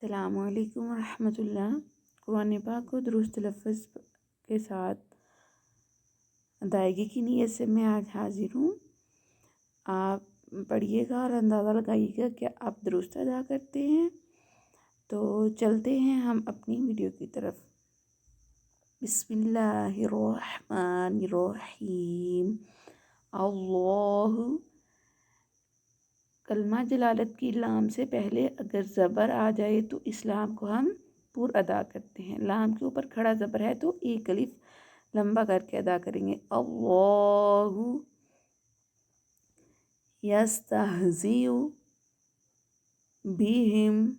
السلام علیکم ورحمۃ اللہ۔ قرآن پاک کو درست لفظ کے ساتھ ادائیگی کی نیت سے میں آج حاضر ہوں۔ آپ پڑھیے گا اور اندازہ لگائیے گا کہ آپ درست ادا کرتے ہیں۔ تو چلتے ہیں ہم اپنی ویڈیو کی طرف۔ بسم اللہ الرحمن الرحیم۔ اللہ، کلمہ جلالت کی لام سے پہلے اگر زبر آ جائے تو اس لام کو ہم پر ادا کرتے ہیں۔ لام کے اوپر کھڑا زبر ہے تو ایک الف لمبا کر کے ادا کریں گے۔ اللہ یستہزئ بہم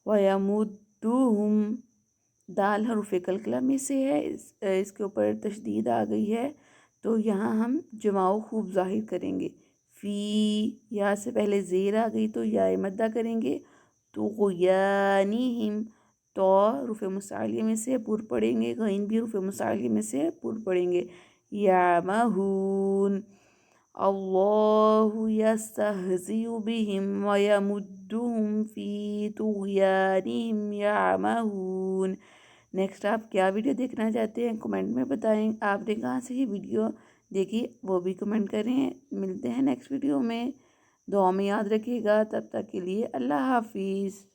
ویمدہم، دال حرف قلقلہ میں سے ہے، اس کے اوپر تشدید آ گئی ہے تو یہاں ہم جماؤ خوب ظاہر کریں گے۔ فی، یا سے پہلے زیر آ گئی تو یا مدہ کریں گے۔ طغیانہم، تو حرف مستعلیہ میں سے پر پڑھیں گے، غین بھی حرف مستعلیہ میں سے پر پڑھیں گے۔ یعمہون، اللہ یستہزئ بہم ویمدہم فی طغیانہم یعمہون۔ نیکسٹ آپ کیا ویڈیو دیکھنا چاہتے ہیں کمنٹ میں بتائیں۔ آپ نے کہاں سے یہ ویڈیو دیکھی وہ بھی کمنٹ کریں۔ ملتے ہیں نیکسٹ ویڈیو میں، دعا میں یاد رکھیے گا۔ تب تک کے لیے اللہ حافظ۔